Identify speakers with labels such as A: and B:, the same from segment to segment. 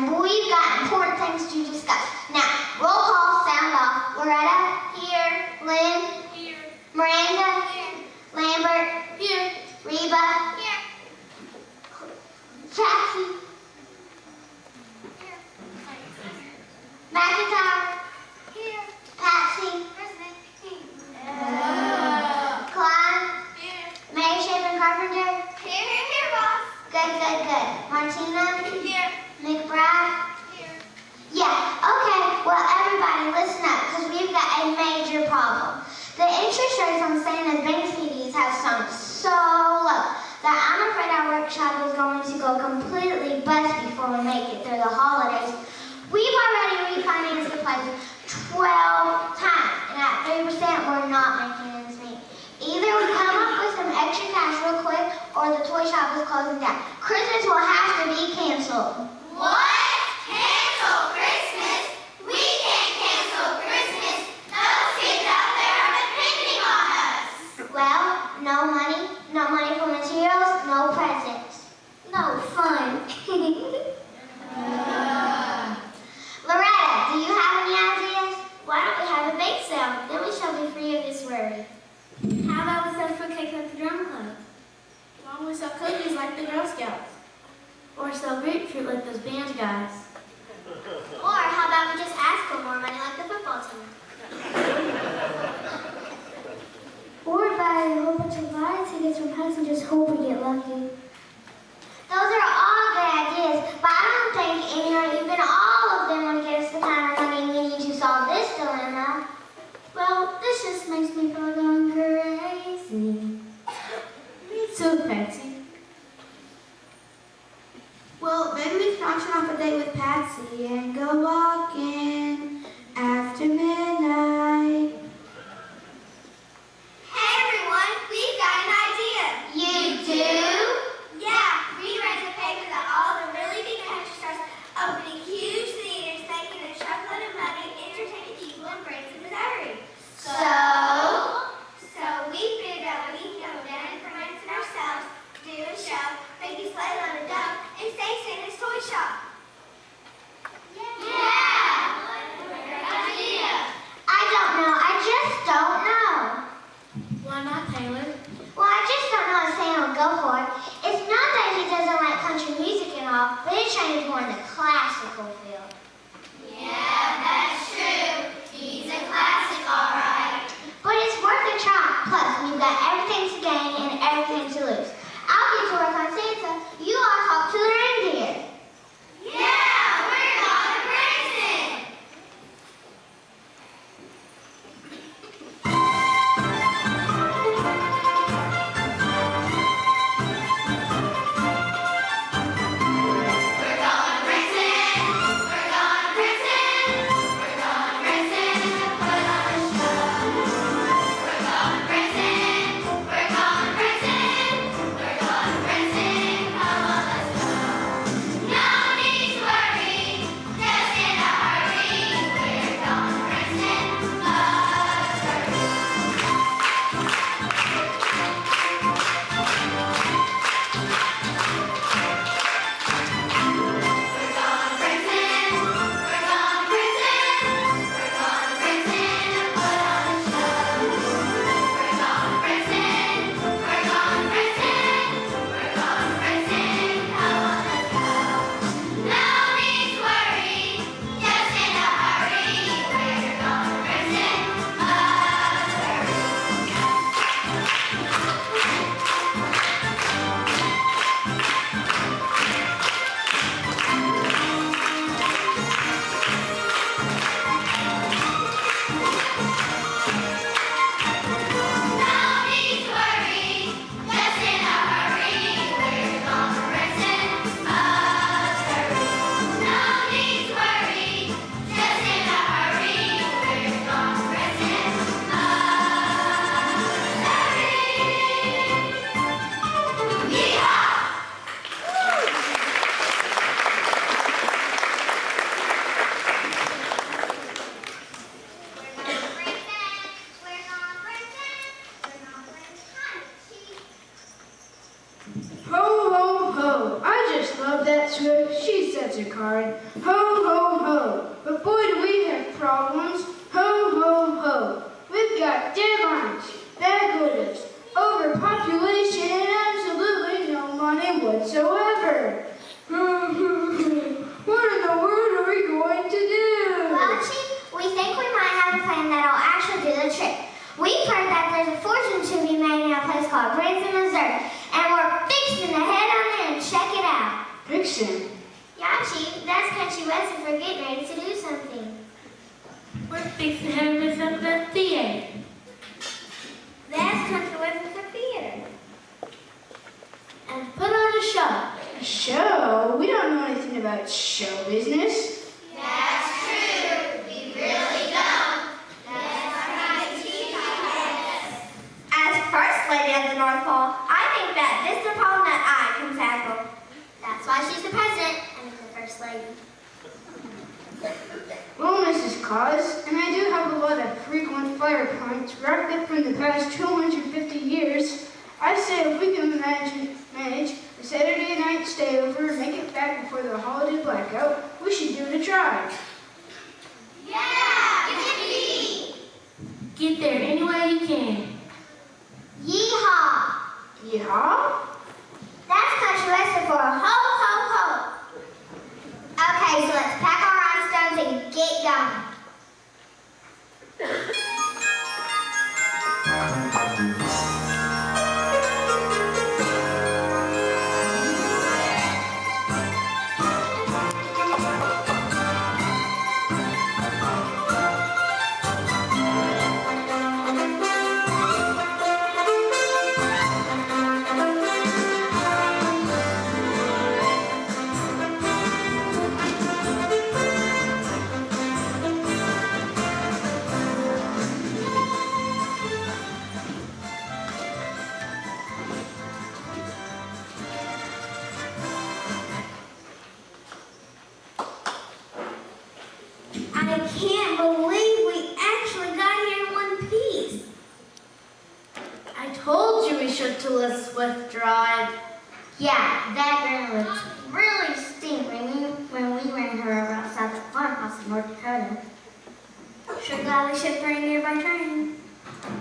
A: lesson, but we've got important things to discuss. Now, roll call, sound off. Loretta? Here. Lynn? Here. Miranda? Here. Lambert? Here. Reba? Here. Jackie? Here. McIntyre? Here. Patsy? Present. Klein? Here. Mary Shaven Carpenter? Here, boss. Good. Martina? Here. McBride? Here. Yeah, okay. Well, everybody, listen up, because we've got a major problem. The interest rates on Santa's bank CDs have sunk so low that I'm afraid our workshop is going to go completely bust before we make it through the holidays. We've already refinanced the place 12 times, and at 3%, we're not making ends meet. Either we come up with some extra cash real quick, or the toy shop is closing down. Christmas will have to be canceled.
B: What? Cancel Christmas? We can't cancel Christmas. Those kids out there are depending on us.
A: Well, no money for materials, no presents. No fun. Loretta, do you have any ideas?
C: Why don't we have a bake sale? Then we shall be free of this worry. How about we sell fruitcake at the drum club? Why don't we sell cookies like the Girl Scouts? Or sell grapefruit like those band guys? Or how about we just ask for more money like the football team?
A: Or buy a whole bunch of lottery tickets from Hudson and just hope we get lucky. Those are all good ideas, but I don't think any or even all of them would get us the kind of money we need to solve this dilemma.
C: Well, this just makes me feel going crazy. Me too, Patsy. Well, maybe we can auction off a date with Patsy and go walking after midnight.
B: Hey everyone, we've got an idea.
A: You do?
B: Yeah, we read the paper that all the really big country stars opening huge theaters, making a truckload of money, entertaining people in Branson, Missouri. So we figured that we can go down in Branson ourselves, do a show, make a sleigh load of dough, and say Santa's toy shop. Yeah! Great idea.
A: I don't know. I just don't know.
C: Why not, Taylor?
A: Well, I just don't know what Santa will go for. It's not that he doesn't like country music and all, but he's trying to go in the classical field.
B: Yeah, that's true. He's a classic, all right.
A: But it's worth a try. Plus, we've got everything to gain and everything to lose. I'll get to work on Santa. You all talk to the reindeer.
B: Yeah, we're going to Branson. We're going to Branson. We're going to Branson. We're going to Branson to put on a show. We're going to Branson. We're going to
D: Cubs are card. Ho, ho, ho. But boy, do we have problems. Ho, ho, ho. We've got deadlines, bad quotas, overpopulation, and absolutely no money whatsoever. What in the world are we going to do?
A: Well, Chief, we think we might have a plan that'll actually do the trick. We've heard that there's a fortune to be made in a place called Branson, Missouri, and we're fixing to head on there and check it out.
D: Fixin'?
A: Yeah, Chief, that's country west if we're getting ready to do something.
C: We're fixing to have this up at the theater.
B: That's country west for theater.
C: And put on a show.
D: A show? We don't know anything about show business.
B: That's true. We really don't. That's right, Chief. As First Lady of the North Pole, I think that this is a problem that I can tackle.
A: That's why she's the president and the first lady.
D: Well, Mrs. Claus, and I do have a lot of frequent fire points racked up from the past 250 years. I say if we can manage a Saturday night stay over and make it back before the holiday blackout, we should give it a try.
B: Yeah! Yippee!
C: Get there any way you can.
A: Yeehaw!
D: Yeah?
A: That's country western for ho, ho, ho. Okay, so let's pack our rhinestones and get going.
B: I can't believe we actually got here in one piece.
C: I told you we should to a swift drive.
A: Yeah, that girl looked really stink when we ran her over outside the farmhouse in North Dakota.
B: Sure glad we shipped her in here by train.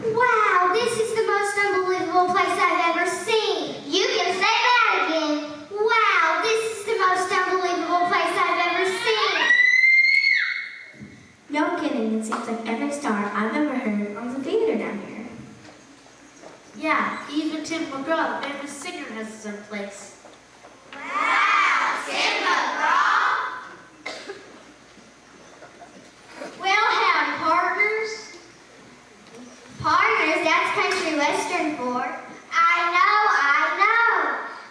A: Wow, this is the most unbelievable place I've ever seen. You can say that again. Wow, this is the most unbelievable place I've ever seen.
B: No kidding, it seems like every star I've ever heard owns a theater down here.
C: Yeah, even Tim McGraw, the famous singer, has his own place.
B: Wow, Tim McGraw!
A: Well, howdy, partners. Partners, that's country western for. I know.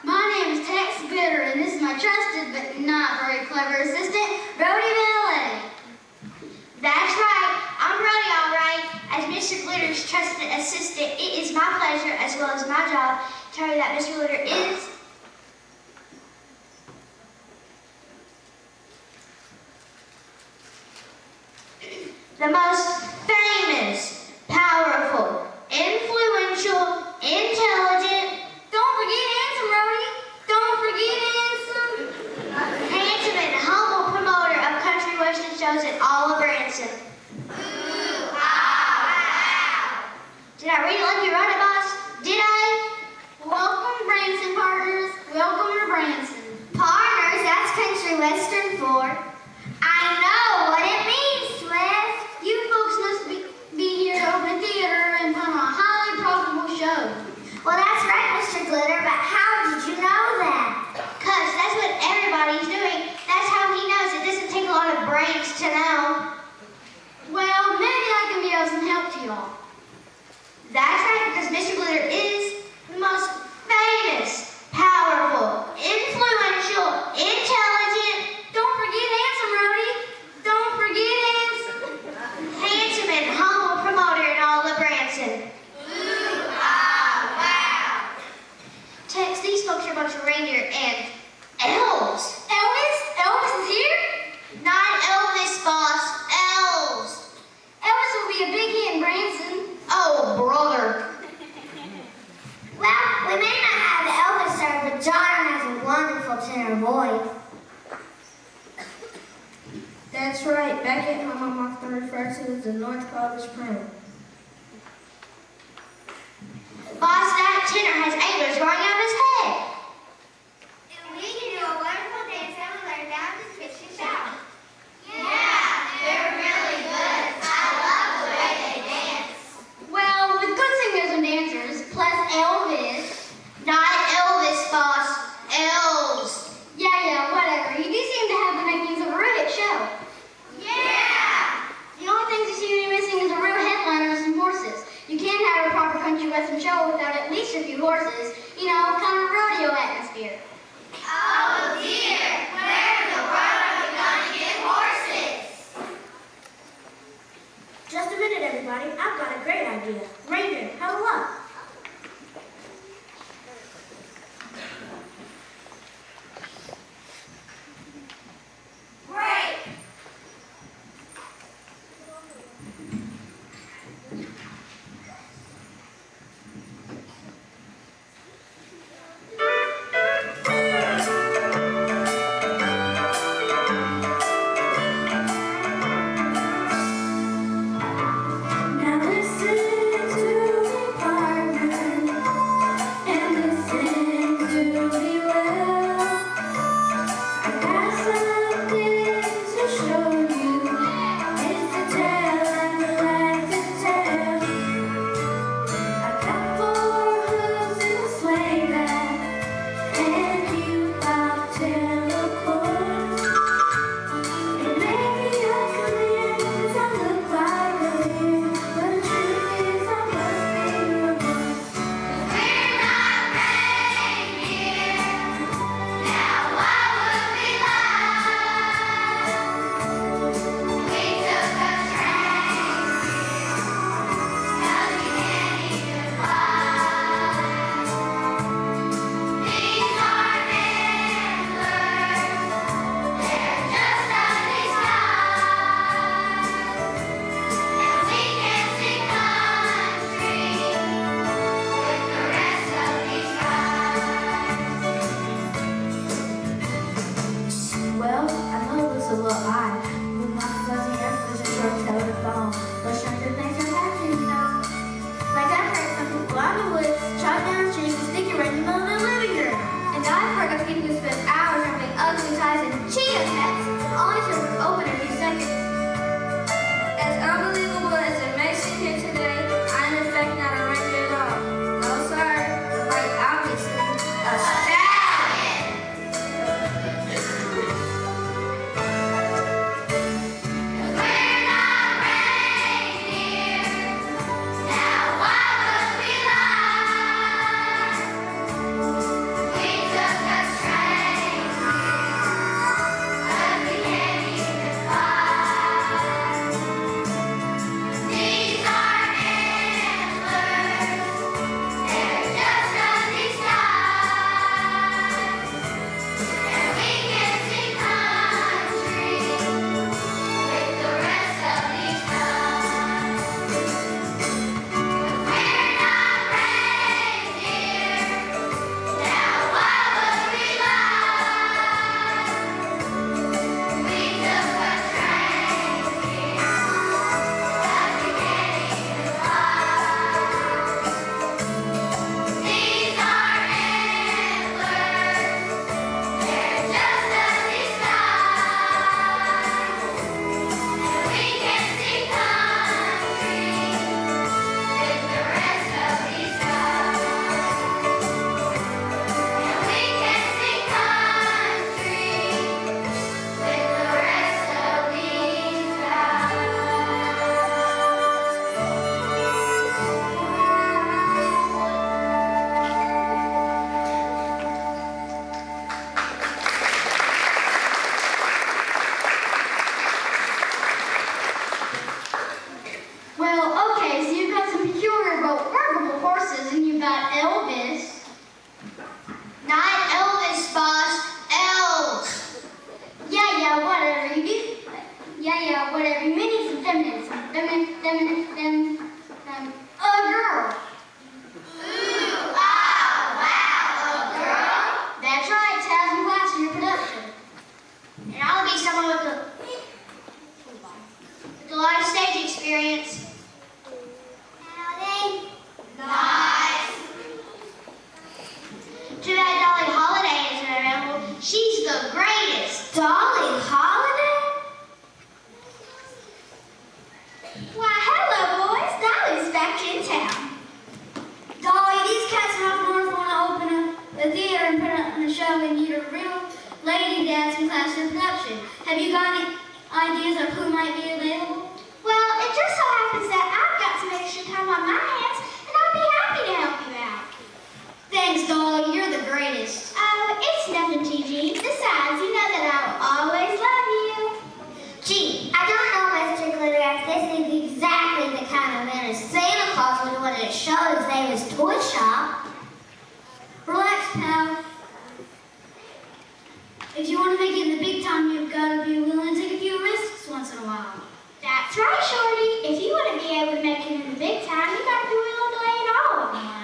A: My name is Tex Bitter, and this is my trusted but not very clever assistant, Brody Valet. That's right, I'm Brody, all right. As Mr. Glitter's trusted assistant, it is my pleasure, as well as my job, to tell you that Mr. Glitter is the most famous, powerful, influential, intelligent, don't forget handsome, Brody, don't forget handsome and humble promoter of country western shows in all of Branson. Did I read it like you wrote it, boss? Did I? Welcome, Branson partners. Welcome to Branson. Partners, that's country western for. I know what it means, Swift. You folks must be here to open a theater and put on a highly profitable show. Well, that's right, Mr. Glitter, but how did you know that? Because that's what everybody's doing. That's how he knows. It doesn't take a lot of brains to know. Well, maybe I can be of some help to y'all. That's right, because Mr. Glitter is the most famous, powerful, influential, intelligent, don't forget handsome, Rody, don't forget handsome and humble promoter in all of Branson. Wow. Tex, these folks are a bunch of reindeer and elves. Elvis? Elvis is here? Not Elvis, boss, elves. Elvis will be a big hit in Branson. Oh, brother. Well, we may not have the Elvis sir, but John has a wonderful tenor voice.
C: That's right. Back at home, I'm often referred to as the North Polish Prince.
A: Boss, that tenor has antlers growing out of his head.
B: And we can do a wonderful dance that we learned down at the fish and shout. Yeah, they're really good. I love the way they dance.
A: Well, with good singers and dancers, plus Elvis. Not Elvis, boss. Elves. Yeah, whatever. You do seem to have the makings of a real hit show.
B: Yeah!
A: The only things you seem to be missing is a real headliner and some horses. You can't have a proper country western show without at least a few horses. You know, kind of a rodeo atmosphere.
B: Oh dear, where in the world are we going to get horses?
C: Just a minute, everybody. I've got a great idea. Ranger, huddle up.
B: Great!
C: Now listen to
A: the greatest.
C: Dolly Holiday? Why, hello, boys. Dolly's back in town. Dolly, these cats from up north want to open up a theater and put on a show and need a real lady dancing class for production. Have you got any ideas of who might be available?
B: Well, it just so happens that I've got some extra time on my hands, and I'll be happy to help you out.
C: Thanks, Dolly. You're the greatest.
B: Oh, it's nothing, Gigi. Besides, you know that I will always love you.
A: Gee, I don't know, Mr. Glitterex. This is exactly the kind of man Santa Claus would want to show his name is Toy Shop.
C: Relax, pal. If you want to make it in the big time, you've got to be willing to take a few risks once in a while.
B: That's right, Shorty. If you want to be able to make it in the big time, you got to be willing to lay it all on the line.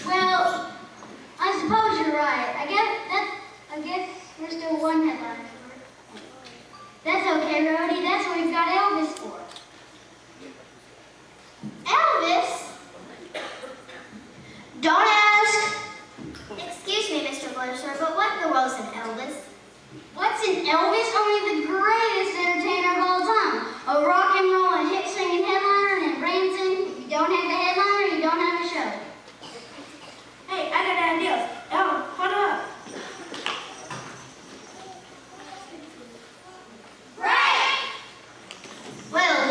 C: Well, I suppose you're right. I guess we're still one headline short. That's okay, Rhodey. That's what we've got Elvis for.
B: Elvis?
A: Don't ask.
B: Excuse me, Mr. Blitzer, but what in the world's an Elvis?
C: What's an Elvis? Only the greatest entertainer of all time. A rock and roll and hit singing headliner and Branson. If you don't have the headliner, you don't have a show. Hey, I got an idea. Oh, hold up.
B: Right!
A: Well,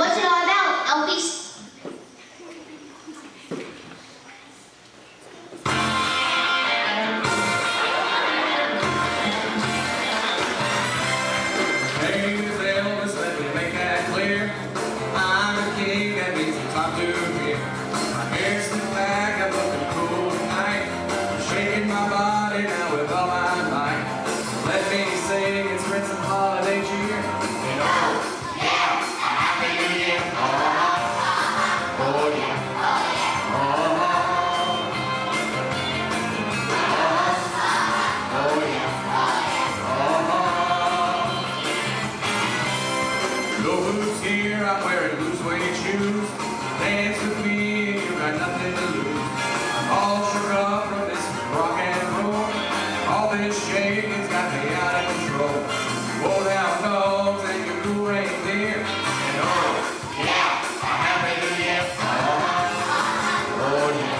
E: shoes. Dance with me, you got nothing to lose. I'm all shook up from this rock and roll. All this shaking's got me out of control. Hoedown dogs and your blue reindeer. And oh, yeah, a happy new year. Oh, yeah.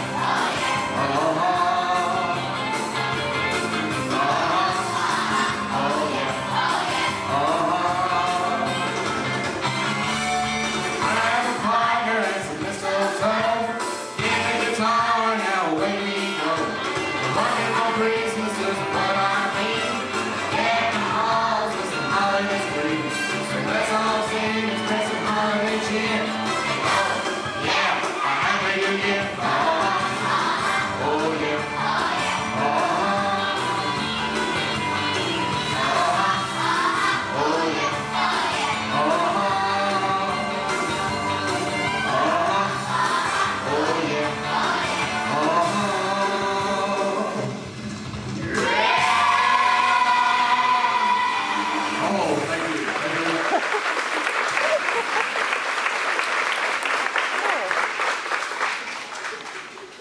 E: Christmas is what I mean. Deck and halls with some holiday trees. So let's all sing and spread some holiday cheer. Oh, yeah, a happy new year. Oh, yeah. Oh, yeah.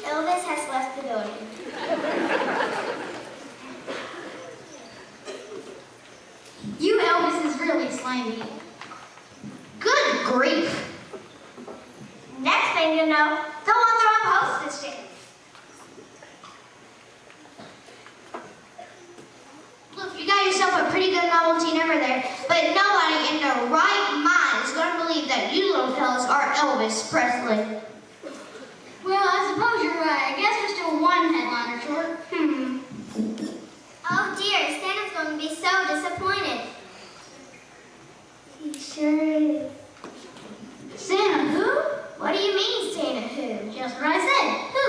B: Elvis has left the building.
A: You Elvis is really slimy. Good grief.
B: Next thing you know, the ones are on hostess shit.
A: Look, you got yourself a pretty good novelty number there, but nobody in their right mind is going to believe that you little fellas are Elvis Presley.
C: Well, I suppose you're right. I guess we're still one headliner short.
B: Oh dear, Santa's going to be so disappointed.
A: He sure is. Santa who? What do you mean, Santa who?
C: Just what I said. Who?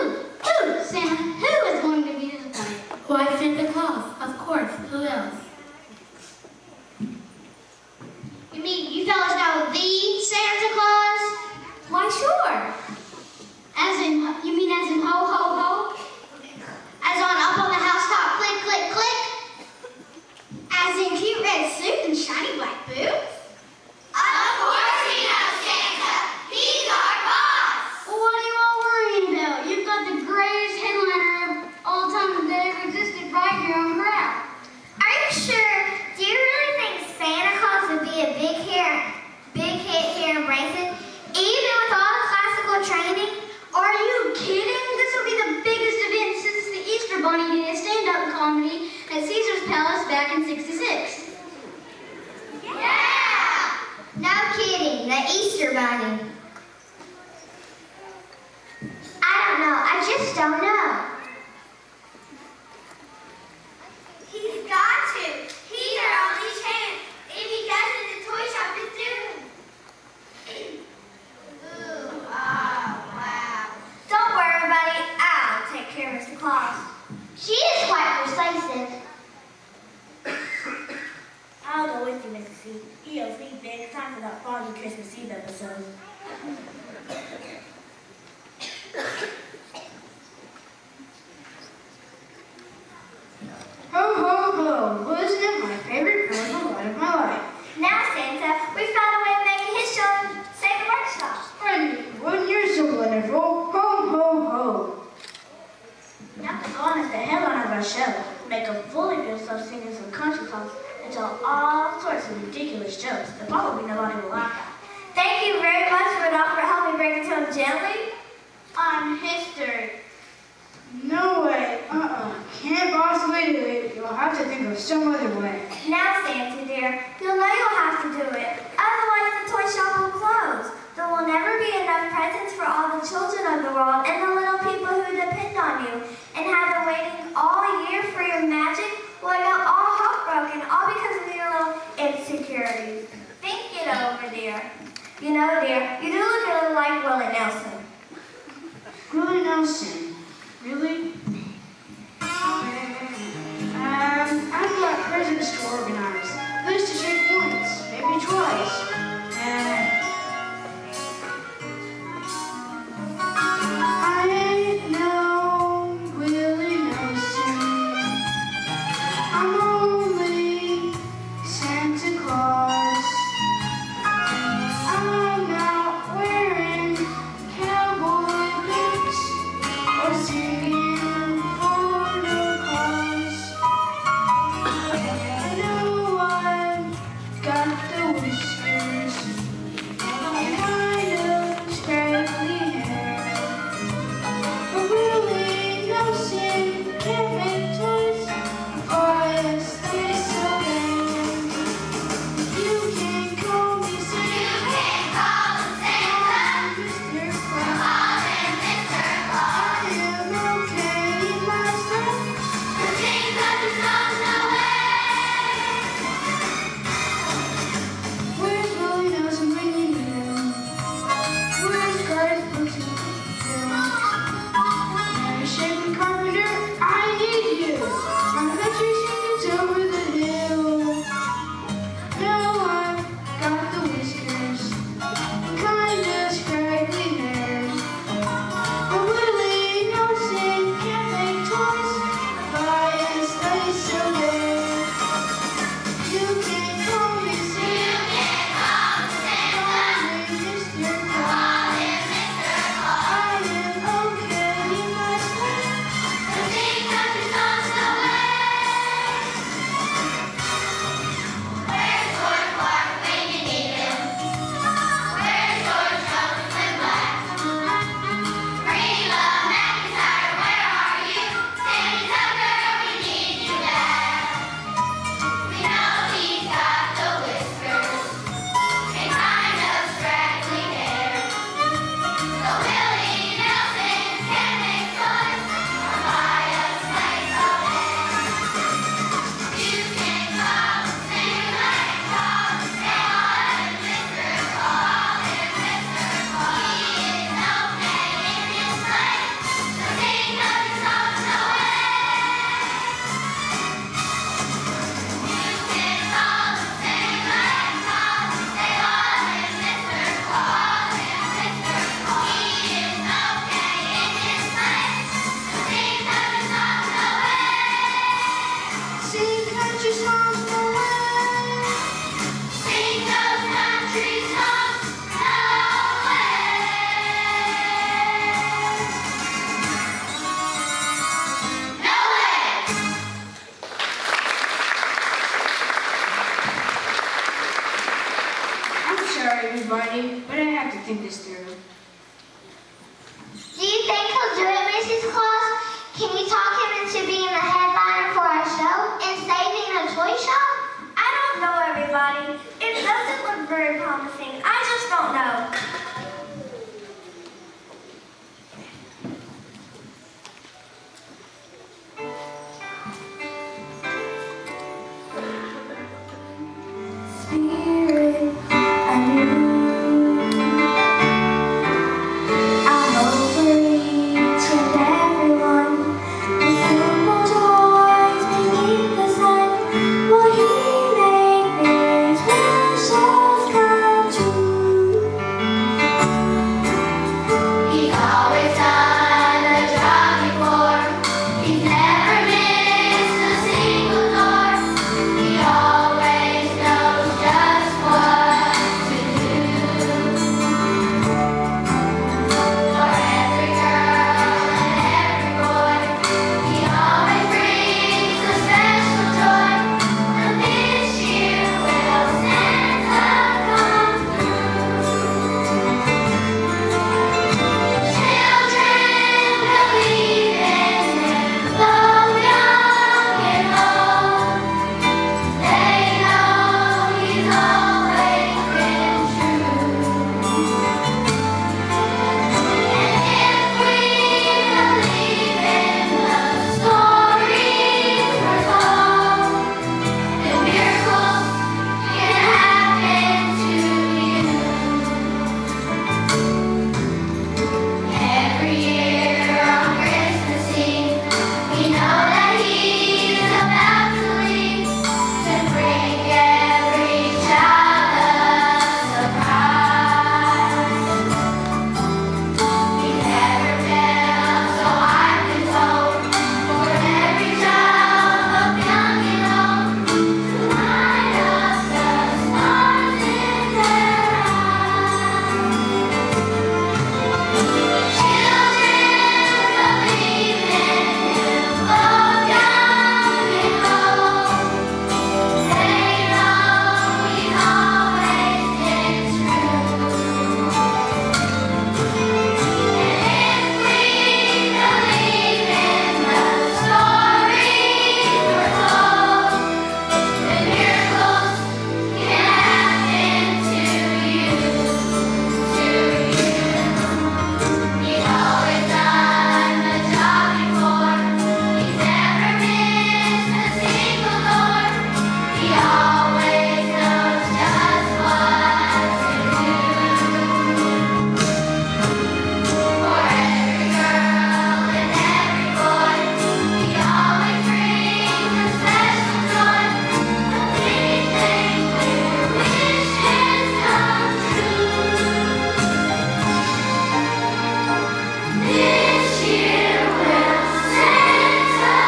C: Santa, who is going to be disappointed? Why, Santa Claus, of course. Who else?
A: You mean you fellas know the Santa Claus?
C: Why, sure. You mean as in ho, ho, ho?
A: As on up on the housetop, click, click, click?
B: As in cute red suit and shiny black boots? Of course we know Santa. He's our boss.
C: Well, what are you all worrying about? You've got the greatest headliner of all time that ever existed right here on Corral.
B: Are you sure? Do you really think Santa Claus would be a big hit here in Branson, even with all the classical training?
C: Are you kidding? This will be the biggest event since the Easter Bunny did a stand-up comedy at Caesar's Palace back in '66.
B: Yeah! No kidding, the Easter Bunny. I don't know, I just don't know. He's got to. He's our only chance. If he doesn't, the toy shop is doomed. Ooh, oh, wow. Don't worry, everybody. I'll take care of Mr. Claus.
A: She is quite persuasive.
C: I'll go with you, Mrs. C. EOC, big time for that foggy Christmas Eve episode.
D: Ho, ho, ho. Wasn't it my favorite colorful light of my life?
B: Now, Santa, we found a way of making his children save the workshop.
D: Splendid. When you're so wonderful. Ho, ho, ho.
C: Now to go on as the headline of our show, make a fool of yourself singing some country songs and tell all sorts of ridiculous jokes that probably nobody will laugh at.
B: Thank you very much, Rudolph, for helping break it to him gently.
C: On history.
D: No way. Can't possibly do it. You'll have to think of some other way.
B: Now, Santa dear, you'll know you'll have to do it. Otherwise, the toy shop will close. There will never be enough presents for all the children of the world and the little people who depend on you. And have been waiting all year for your magic will end up all heartbroken, all because of your little insecurities. Think it over, dear. You know, dear, you do look a little like Willie Nelson.
D: Willie Nelson? Really? I've got presents to organize. At least to shake once, maybe twice. I ain't no Willie Nelson. I'm only Santa Claus. I'm not wearing sister.
A: Do you think he'll do it, Mrs. Claus? Can you talk him into being the headliner for our show and saving a toy shop?
B: I don't know, everybody. It doesn't look very promising. I just don't know.
C: Spirit, I knew I hope for each and everyone the simple joys beneath the sun. Will He make these wishes come true? He's always done the job before. He's never missed a single door. He always knows just what to do. For every girl and every boy, He always brings a special joy. And this year will Santa come through. Children believe in Him, both young and old. They know He's always been true. And if we believe in the stories we're told, then miracles can happen to you. Every year on Christmas Eve, we know that He's about to leave to bring every child a surprise. He never fails, so I've been told, for every child, both young and old, to light up the stars in their eyes. Children believe in Him, both young and old. They know He's always been true. And if we believe in the stories we're told, then miracles can happen to you. He's always done the job before. He's never missed a single door. He always knows just what to do. For every girl and every boy, He always brings a special joy. And we think their wishes come true. This year will Santa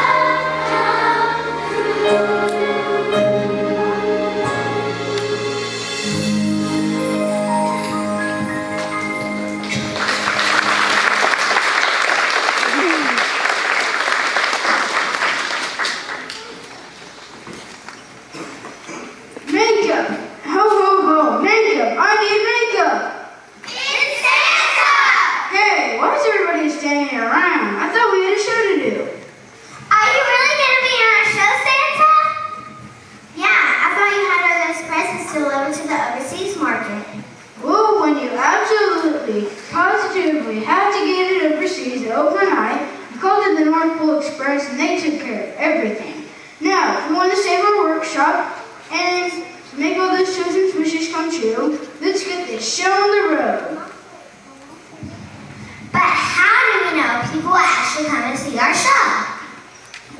C: come through.
D: Makeup! Ho, ho, ho! Makeup! I need makeup!
A: It's Santa!
D: Hey, why is everybody standing around? I thought we had a show to do.
A: Are you really going to be on our show, Santa?
C: Yeah, I thought you had all those presents delivered to the overseas market.
D: Well, when you absolutely, positively have to get it overseas overnight, we called it the North Pole Express and they took care of everything. Now, if we want to save our workshop and make all those children's wishes come true, let's get this show on the road.
A: But how do we know people will actually come and see our show?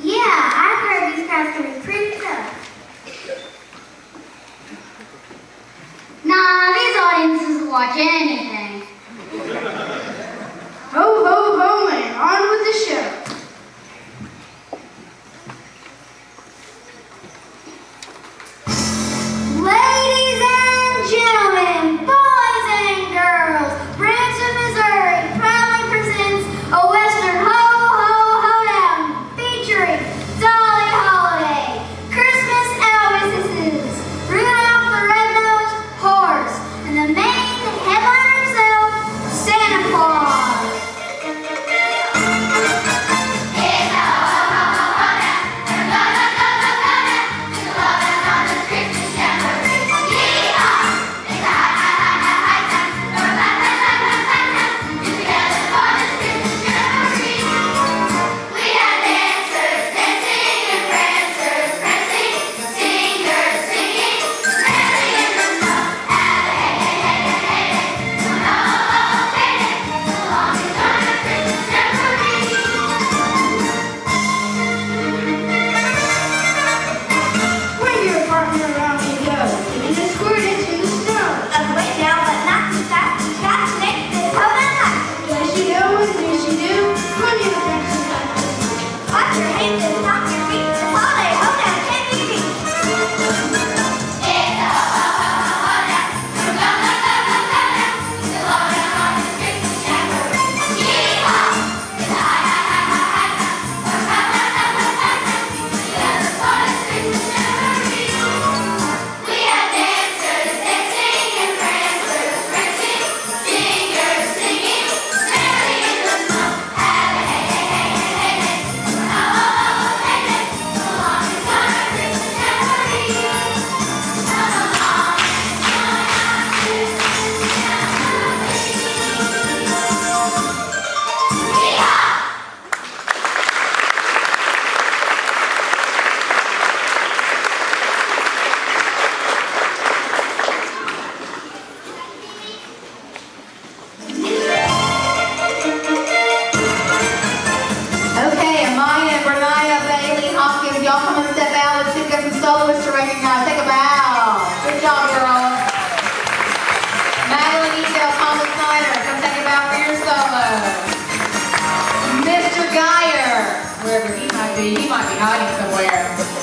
C: Yeah, I've heard these crowds can be pretty tough.
A: Nah, these audiences will watch anything.
D: Ho, ho, ho, and on with the show.
C: Ladies and gentlemen, boys and girls, Branson, Missouri proudly presents a Western Ho Ho Hoedown
F: be. He might be hiding somewhere.